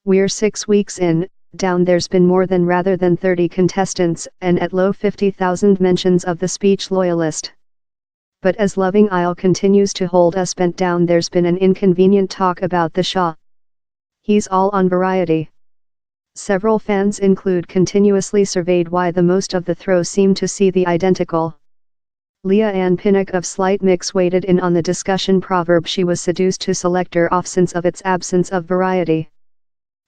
We're 6 weeks in, down there's been more than rather than 30 contestants, and at low 50,000 mentions of the speech loyalist. But as Loving Isle continues to hold us bent down, there's been an inconvenient talk about the Shah. He's all on Variety. Several fans include continuously surveyed why the most of the throw seem to see the identical. Leah Ann Pinnock of Slight Mix weighed in on the discussion. Proverb she was seduced to select her off since of its absence of variety.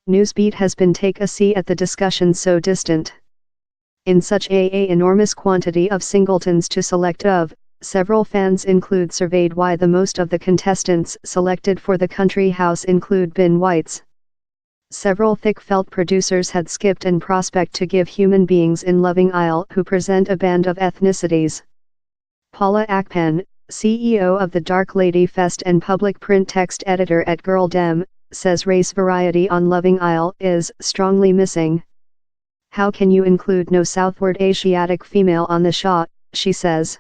Newsbeat has been take a see at the discussion so distant. In such a enormous quantity of singletons to select of, several fans include surveyed why the most of the contestants selected for the country house include bin whites. Several thick-felt producers had skipped and prospect to give human beings in Loving Isle who present a band of ethnicities. Paula Akpen, CEO of the Dark Lady Fest and public print text editor at Girl Dem, says race variety on Loving Isle is strongly missing. How can you include no Southward Asiatic female on the Shah, she says.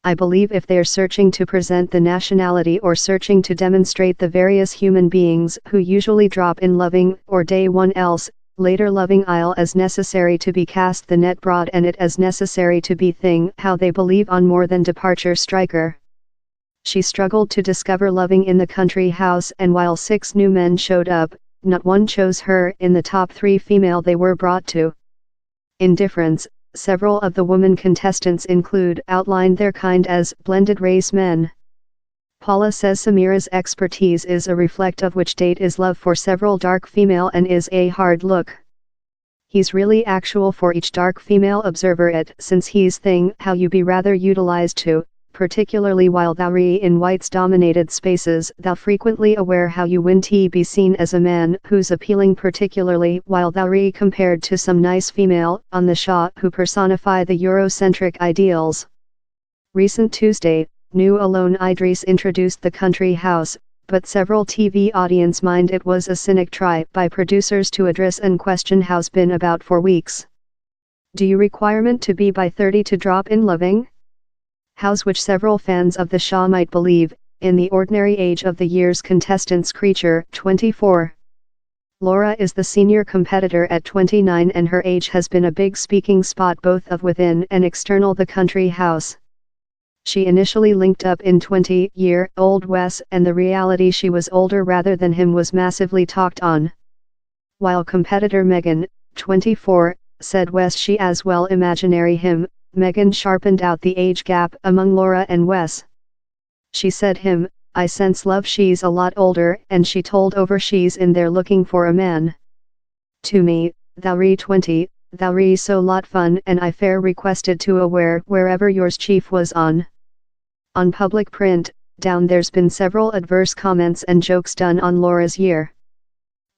I believe if they're searching to present the nationality or searching to demonstrate the various human beings who usually drop in Loving or Day One else, later Loving Isle as necessary to be cast the net broad and it as necessary to be thing how they believe on more than departure striker. She struggled to discover Loving in the country house, and while 6 new men showed up, not one chose her in the top 3 female they were brought to. Indifference. Several of the women contestants outlined their kind as blended race men. Paula says Samira's expertise is a reflect of which date is love for several dark female and is a hard look. He's really actual for each dark female observer it since he's thing how you be rather utilized to, particularly while thou re in whites dominated spaces thou frequently aware how you win to be seen as a man who's appealing particularly while thou re compared to some nice female on the Shah who personify the Eurocentric ideals. Recent Tuesday, New Alone Idris introduced the country house, but several TV audience mind it was a cynic try by producers to address and question how's been about for weeks. Do you requirement to be by 30 to drop in Loving? House which several fans of the Shah might believe, in the ordinary age of the year's contestants creature, 24. Laura is the senior competitor at 29 and her age has been a big speaking spot both of within and external the country house. She initially linked up in 20-year-old Wes and the reality she was older rather than him was massively talked on. While competitor Megan, 24, said Wes she as well imaginary him, Megan sharpened out the age gap among Laura and Wes. She said him, I sense love she's a lot older and she told over she's in there looking for a man. To me, thou re 20, thou re so lot fun and I fair requested to aware wherever yours chief was on. On public print, down there's been several adverse comments and jokes done on Laura's year.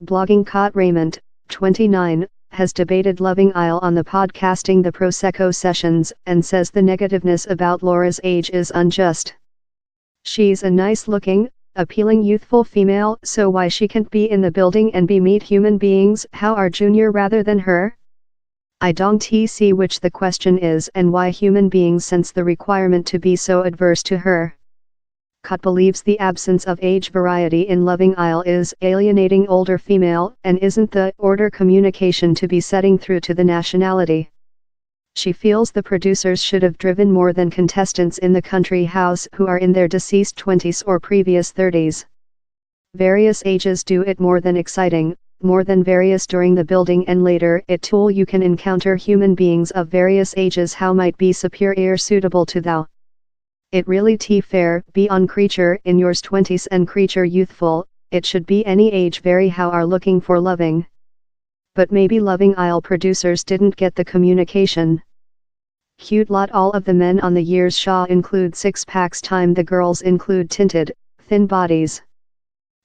Blogging Cot Raymond, 29, has debated Loving Isle on the podcasting The Prosecco Sessions and says the negativeness about Laura's age is unjust. She's a nice-looking, appealing youthful female, so why she can't be in the building and be meet human beings how are junior rather than her? I don't see which the question is and why human beings sense the requirement to be so adverse to her. Cot believes the absence of age variety in Loving Isle is alienating older female and isn't the order communication to be setting through to the nationality. She feels the producers should have driven more than contestants in the country house who are in their deceased 20s or previous 30s. Various ages do it more than exciting, more than various during the building and later it tool you can encounter human beings of various ages how might be superior suitable to thou. It really fair be on creature in yours 20s and creature youthful, it should be any age very how are looking for Loving. But maybe Loving Isle producers didn't get the communication. Cute lot all of the men on the year's Shah include 6-packs time the girls include tinted, thin bodies.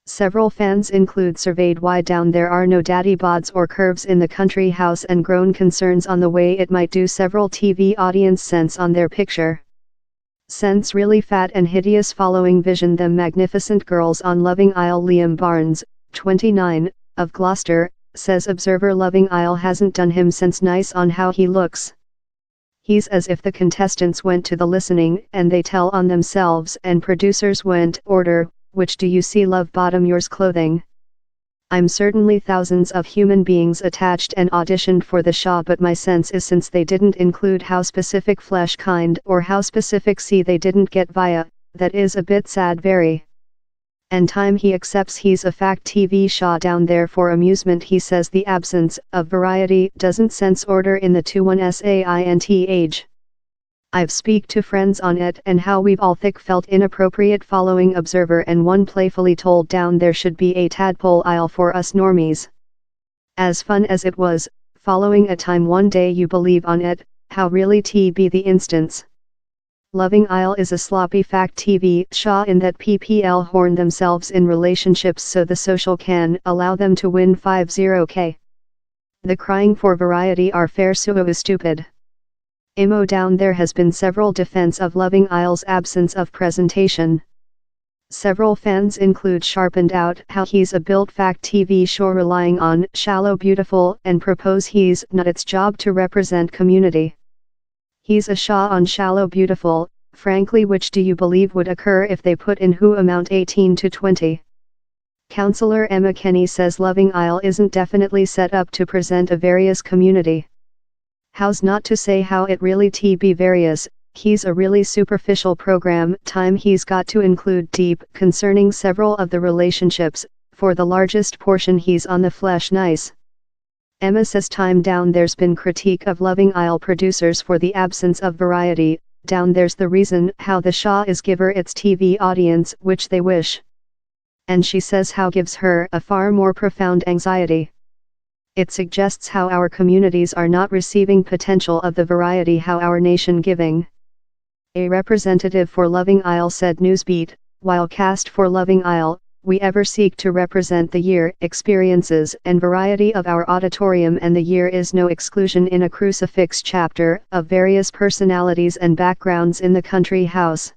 Several fans include surveyed why down there are no daddy bods or curves in the country house and grown concerns on the way it might do several TV audience sense on their picture. Sense really fat and hideous following vision them magnificent girls on Loving Isle. Liam Barnes, 29, of Gloucester, says observer Loving Isle hasn't done him sense nice on how he looks. He's as if the contestants went to the listening and they tell on themselves and producers went order, which do you see love bottom yours clothing. I'm certainly thousands of human beings attached and auditioned for the Shah, but my sense is since they didn't include how specific flesh kind or how specific see they didn't get via, that is a bit sad very. And time he accepts he's a fact TV Shah down there for amusement. He says the absence of variety doesn't sense order in the 21st age. I've speak to friends on it and how we've all thick felt inappropriate following Observer, and one playfully told down there should be a tadpole aisle for us normies. As fun as it was, following a time one day you believe on it, how really be the instance. Loving Isle is a sloppy fact TV Shah in that PPL horn themselves in relationships so the social can allow them to win 50k. The crying for variety are fair so is stupid. Imo down there has been several defense of Loving Isle's absence of presentation. Several fans include sharpened out how he's a built fact TV show relying on shallow beautiful and propose he's not its job to represent community. He's a Shah on shallow beautiful, frankly which do you believe would occur if they put in who amount 18 to 20? Counselor Emma Kenny says Loving Isle isn't definitely set up to present a various community. How's not to say how it really be various, he's a really superficial program. Time he's got to include deep concerning several of the relationships, for the largest portion he's on the flesh nice. Emma says time down there's been critique of Loving Isle producers for the absence of variety, down there's the reason how the Shah is give her its TV audience which they wish. And she says how gives her a far more profound anxiety. It suggests how our communities are not receiving potential of the variety how our nation giving. A representative for Loving Isle said Newsbeat, while cast for Loving Isle, we ever seek to represent the year, experiences and variety of our auditorium, and the year is no exclusion in a crucifix chapter of various personalities and backgrounds in the country house.